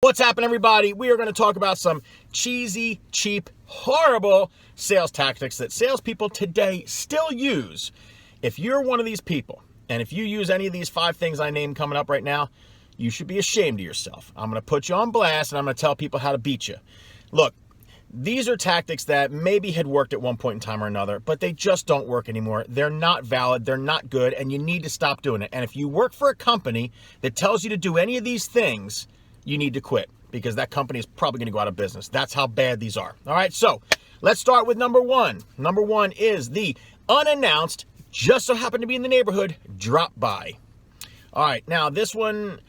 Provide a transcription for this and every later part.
What's happening, everybody? We are going to talk about some cheesy, cheap, horrible sales tactics that salespeople today still use. If you're one of these people, and if you use any of these 5 things I named coming up right now, you should be ashamed of yourself. I'm going to put you on blast, and I'm going to tell people how to beat you. Look, these are tactics that maybe had worked at one point in time or another, but they just don't work anymore. They're not valid, they're not good, and you need to stop doing it. And if you work for a company that tells you to do any of these things, you need to quit, because that company is probably going to go out of business. That's how bad these are. All right, so let's start with number 1. Number 1 is the unannounced, just so happen to be in the neighborhood, drop by. All right, now this one,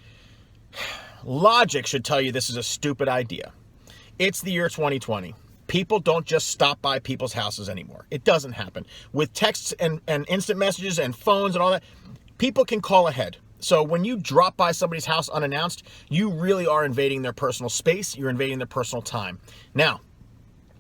logic should tell you this is a stupid idea. It's the year 2020. People don't just stop by people's houses anymore. It doesn't happen. With texts and instant messages and phones and all that, people can call ahead. So when you drop by somebody's house unannounced, you really are invading their personal space. You're invading their personal time. Now,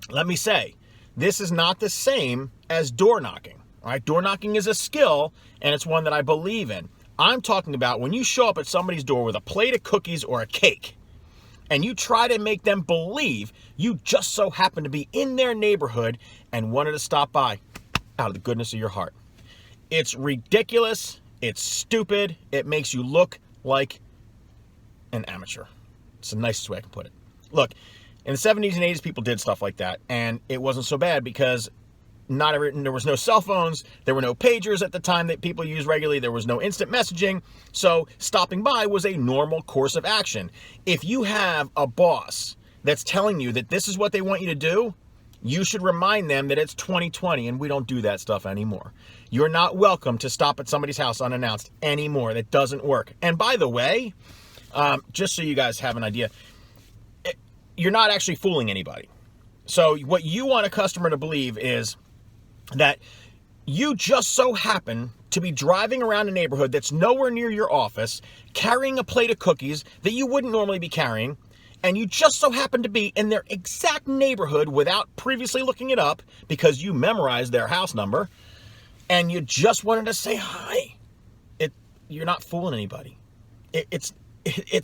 let me say, this is not the same as door knocking. All right, door knocking is a skill, and it's one that I believe in. I'm talking about when you show up at somebody's door with a plate of cookies or a cake, and you try to make them believe you just so happen to be in their neighborhood and wanted to stop by out of the goodness of your heart. It's ridiculous. It's stupid. It makes you look like an amateur. It's the nicest way I can put it. Look, in the 70s and 80s, people did stuff like that, and it wasn't so bad because there was no cell phones, there were no pagers at the time that people used regularly, there was no instant messaging, so stopping by was a normal course of action. If you have a boss that's telling you that this is what they want you to do, you should remind them that it's 2020 and we don't do that stuff anymore. You're not welcome to stop at somebody's house unannounced anymore. That doesn't work. And by the way, just so you guys have an idea, you're not actually fooling anybody. So what you want a customer to believe is that you just so happen to be driving around a neighborhood that's nowhere near your office, carrying a plate of cookies that you wouldn't normally be carrying, and you just so happen to be in their exact neighborhood without previously looking it up because you memorized their house number, and you just wanted to say hi. You're not fooling anybody. It's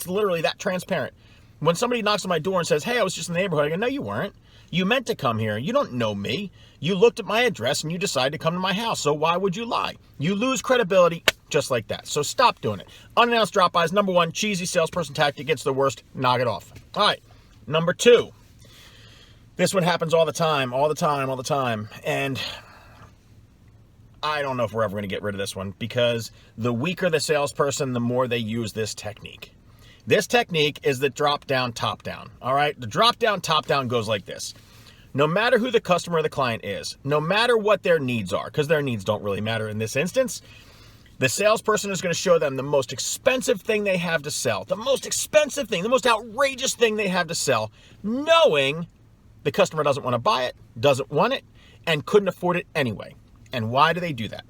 literally that transparent. When somebody knocks on my door and says, "Hey, I was just in the neighborhood," I go, "No, you weren't. You meant to come here. You don't know me. You looked at my address and you decided to come to my house, so why would you lie?" You lose credibility just like that. So stop doing it. Unannounced drop-bys, number 1, cheesy salesperson tactic. It's the worst. Knock it off. All right, number 2. This one happens all the time. And I don't know if we're ever going to get rid of this one, because the weaker the salesperson, the more they use this technique. This technique is the drop-down, top-down. All right, the drop-down, top-down goes like this. No matter who the customer or the client is, no matter what their needs are, because their needs don't really matter in this instance, the salesperson is going to show them the most expensive thing they have to sell, the most expensive thing, the most outrageous thing they have to sell, knowing the customer doesn't want to buy it, doesn't want it, and couldn't afford it anyway. And why do they do that?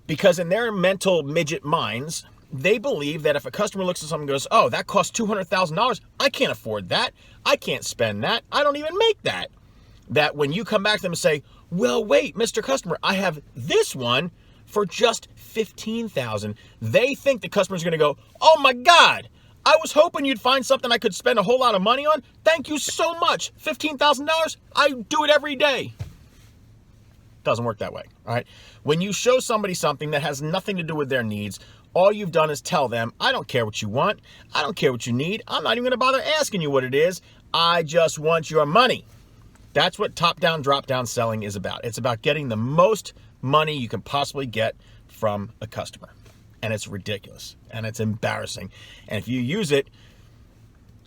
Because in their mental midget minds, they believe that if a customer looks at something and goes, "Oh, that costs $200,000, I can't afford that, I can't spend that, I don't even make that," that when you come back to them and say, "Well, wait, Mr. Customer, I have this one for just $15,000, they think the customer's going to go, "Oh my God, I was hoping you'd find something I could spend a whole lot of money on. Thank you so much. $15,000, I do it every day." Doesn't work that way, all right? When you show somebody something that has nothing to do with their needs, all you've done is tell them, "I don't care what you want. I don't care what you need. I'm not even going to bother asking you what it is. I just want your money." That's what top-down, drop-down selling is about. It's about getting the most money you can possibly get from a customer. And it's ridiculous. And it's embarrassing. And if you use it,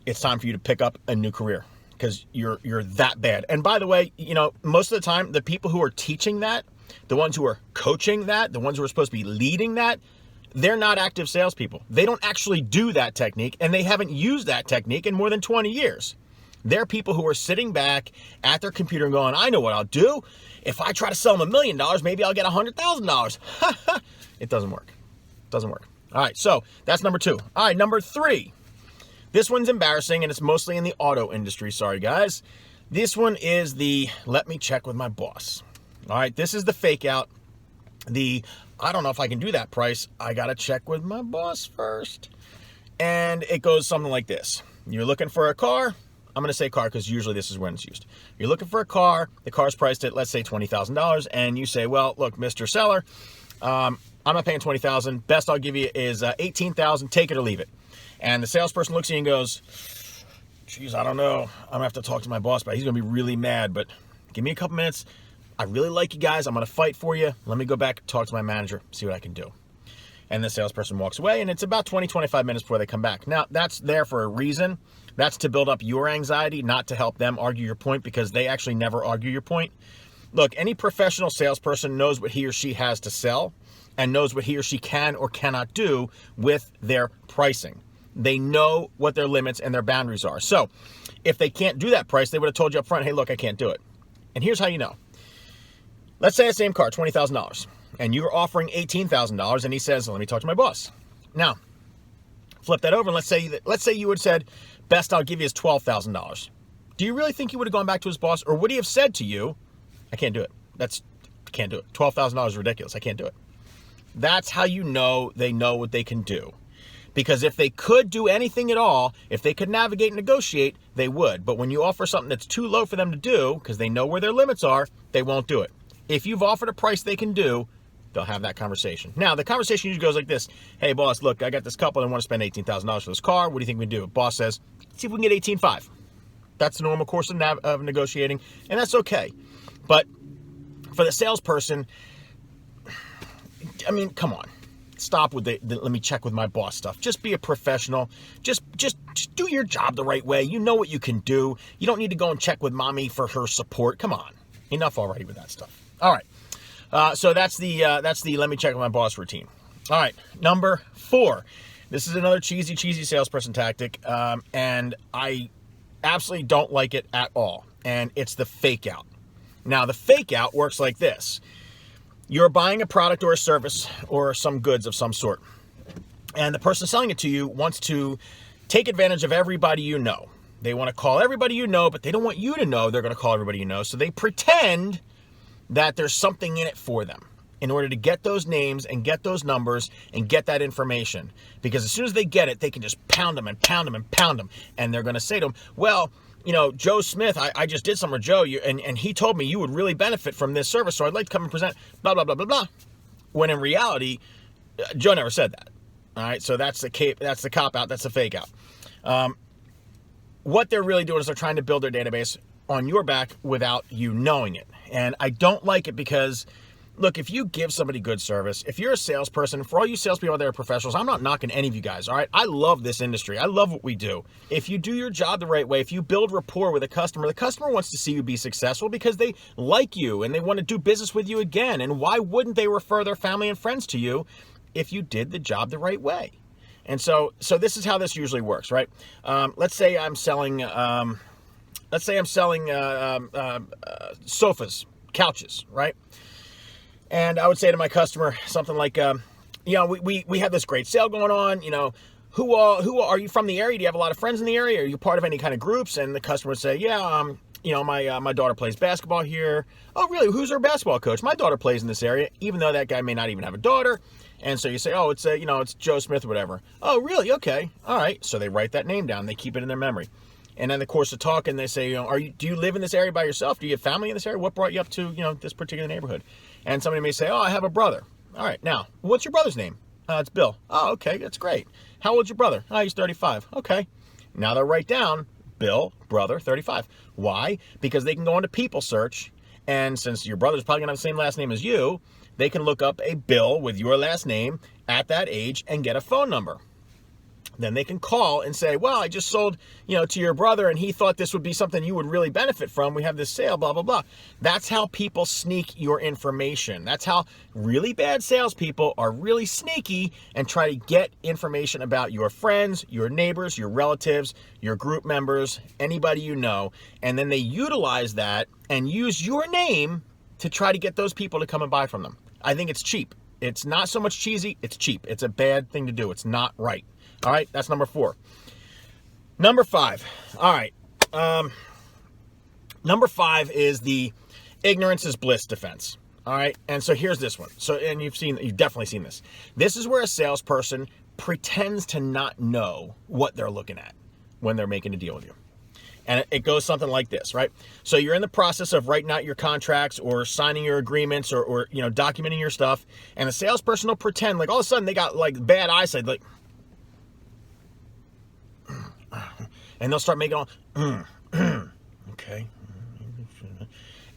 it's time for you to pick up a new career, because you're that bad. And by the way, most of the time, the people who are teaching that, the ones who are coaching that, the ones who are supposed to be leading that, they're not active salespeople. They don't actually do that technique, and they haven't used that technique in more than 20 years. They're people who are sitting back at their computer and going, "I know what I'll do. If I try to sell them $1 million, maybe I'll get $100,000. It doesn't work. Doesn't work. All right, so that's number 2. All right, number 3. This one's embarrassing, and it's mostly in the auto industry. Sorry, guys. This one is the "let me check with my boss." All right, this is the fake out. I don't know if I can do that price. I got to check with my boss first. And it goes something like this. You're looking for a car. I'm going to say car because usually this is when it's used. You're looking for a car. The car's priced at, let's say, $20,000. And you say, well, look, Mr. Seller, I'm not paying $20,000. Best I'll give you is $18,000. Take it or leave it. And the salesperson looks at you and goes, geez, I don't know. I'm going to have to talk to my boss about it. He's going to be really mad, but give me a couple minutes. I really like you guys. I'm going to fight for you. Let me go back and talk to my manager, see what I can do. And the salesperson walks away, and it's about 20, 25 minutes before they come back. Now, that's there for a reason. That's to build up your anxiety, not to help them argue your point, because they actually never argue your point. Look, any professional salesperson knows what he or she has to sell and knows what he or she can or cannot do with their pricing. They know what their limits and their boundaries are. So if they can't do that price, they would have told you up front, hey, look, I can't do it. And here's how you know. Let's say the same car, $20,000. And you're offering $18,000, and he says, let me talk to my boss. Now, flip that over, and let's say you would have said, best I'll give you is $12,000. Do you really think he would have gone back to his boss, or would he have said to you, I can't do it. I can't do it. $12,000 is ridiculous. I can't do it. That's how you know they know what they can do. Because if they could do anything at all, if they could navigate and negotiate, they would. But when you offer something that's too low for them to do, because they know where their limits are, they won't do it. If you've offered a price they can do, they'll have that conversation. Now, the conversation usually goes like this. Hey, boss, look, I got this couple that want to spend $18,000 for this car. What do you think we can do? Boss says, see if we can get $18,500. That's the normal course of negotiating, and that's okay. But for the salesperson, I mean, come on. Stop with the let me check with my boss stuff. Just be a professional. Just do your job the right way. You know what you can do. You don't need to go and check with mommy for her support. Come on. Enough already with that stuff. All right. So that's the let me check with my boss routine. All right, number 4. This is another cheesy salesperson tactic, and I absolutely don't like it at all. And it's the fake out. Now, the fake out works like this. You're buying a product or a service or some goods of some sort, and the person selling it to you wants to take advantage of everybody you know. They want to call everybody you know, but they don't want you to know they're going to call everybody you know, so they pretend that there's something in it for them in order to get those names and get those numbers and get that information. Because as soon as they get it, they can just pound them and pound them and pound them. And they're going to say to them, well, you know, Joe Smith, I just did something for Joe, and he told me you would really benefit from this service, so I'd like to come and present blah, blah, blah, blah, blah. When in reality, Joe never said that. All right, so that's the cop-out, that's the fake-out. What they're really doing is they're trying to build their database on your back without you knowing it. And I don't like it because, look, if you give somebody good service, if you're a salesperson, for all you salespeople out there are professionals, I'm not knocking any of you guys, all right? I love this industry. I love what we do. If you do your job the right way, if you build rapport with the customer wants to see you be successful because they like you and they want to do business with you again. And why wouldn't they refer their family and friends to you if you did the job the right way? And so this is how this usually works, right? Let's say I'm selling sofas, couches, right? And I would say to my customer something like, we have this great sale going on. You know, who are you from the area? Do you have a lot of friends in the area? Are you part of any kind of groups? And the customer would say, yeah, my daughter plays basketball here. Oh, really? Who's her basketball coach? My daughter plays in this area, even though that guy may not even have a daughter. And so you say, oh, it's Joe Smith or whatever. Oh, really? Okay. All right. So they write that name down. They keep it in their memory. And in the course of talking, they say, do you live in this area by yourself? Do you have family in this area? What brought you up to, this particular neighborhood? And somebody may say, oh, I have a brother. All right. Now, what's your brother's name? It's Bill. Oh, okay. That's great. How old's your brother? Oh, he's 35. Okay. Now they'll write down Bill, brother, 35. Why? Because they can go into people search. And since your brother's probably going to have the same last name as you, they can look up a Bill with your last name at that age and get a phone number. Then they can call and say, well, I just sold, to your brother and he thought this would be something you would really benefit from. We have this sale, blah, blah, blah. That's how people sneak your information. That's how really bad salespeople are really sneaky and try to get information about your friends, your neighbors, your relatives, your group members, anybody you know. And then they utilize that and use your name to try to get those people to come and buy from them. I think it's cheap. It's not so much cheesy, it's cheap. It's a bad thing to do. It's not right. All right, that's number 4. Number 5. All right. Number 5 is the ignorance is bliss defense. All right. And so here's this one. And you've definitely seen this. This is where a salesperson pretends to not know what they're looking at. when they're making a deal with you. And it goes something like this, right? So you're in the process of writing out your contracts or signing your agreements or documenting your stuff, and a salesperson will pretend like all of a sudden they got like bad eyesight, like, and they'll start making all, okay,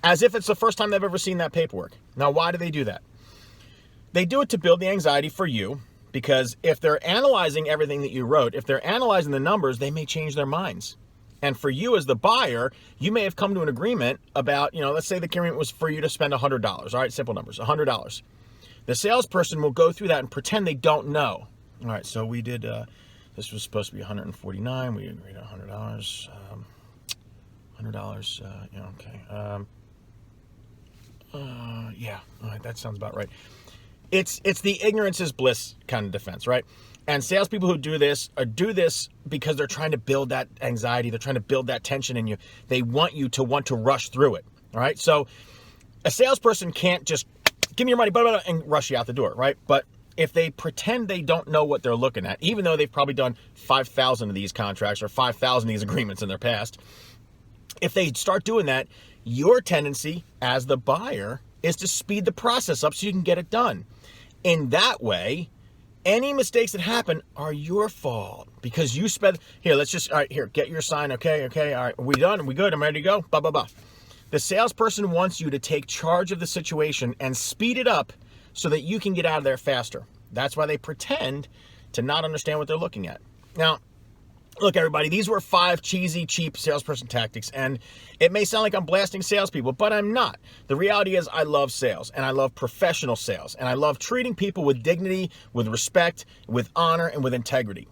as if it's the first time they've ever seen that paperwork. Now, why do they do that? They do it to build the anxiety for you, because if they're analyzing everything that you wrote, if they're analyzing the numbers, they may change their minds. And for you as the buyer, you may have come to an agreement about, let's say the agreement was for you to spend $100. All right, simple numbers, $100. The salesperson will go through that and pretend they don't know. All right, so we did, this was supposed to be $149. We agreed on $100. $100, okay. Yeah, all right, that sounds about right. It's the ignorance is bliss kind of defense, right? And salespeople who do this because they're trying to build that anxiety. They're trying to build that tension in you. They want you to want to rush through it, all right? So a salesperson can't just give me your money, blah, blah, blah, and rush you out the door, right? But if they pretend they don't know what they're looking at, even though they've probably done 5,000 of these contracts or 5,000 of these agreements in their past, if they start doing that, your tendency as the buyer is to speed the process up so you can get it done. In that way, any mistakes that happen are your fault because you spent, here, let's just, all right, here, get your sign. Okay. All right. Are we done? Are we good? I'm ready to go. Blah, blah, blah. The salesperson wants you to take charge of the situation and speed it up so that you can get out of there faster. That's why they pretend to not understand what they're looking at. Now, look, everybody, these were 5 cheesy, cheap salesperson tactics, and it may sound like I'm blasting salespeople, but I'm not. The reality is I love sales, and I love professional sales, and I love treating people with dignity, with respect, with honor, and with integrity.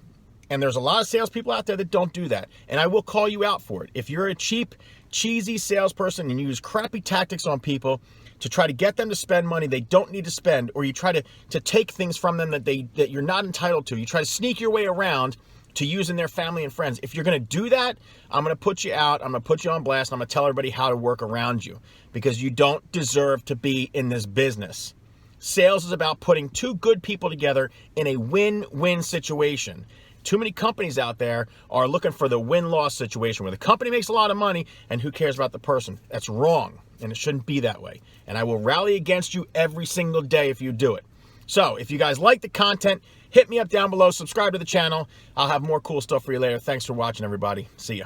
And there's a lot of salespeople out there that don't do that, and I will call you out for it. If you're a cheap, cheesy salesperson and you use crappy tactics on people to try to get them to spend money they don't need to spend, or you try to take things from them that you're not entitled to, you try to sneak your way around to using their family and friends. If you're going to do that, I'm going to put you out. I'm going to put you on blast. I'm going to tell everybody how to work around you because you don't deserve to be in this business. Sales is about putting 2 good people together in a win-win situation. Too many companies out there are looking for the win-loss situation where the company makes a lot of money and who cares about the person. That's wrong, and it shouldn't be that way. And I will rally against you every single day if you do it. So if you guys like the content, hit me up down below, subscribe to the channel. I'll have more cool stuff for you later. Thanks for watching, everybody. See ya.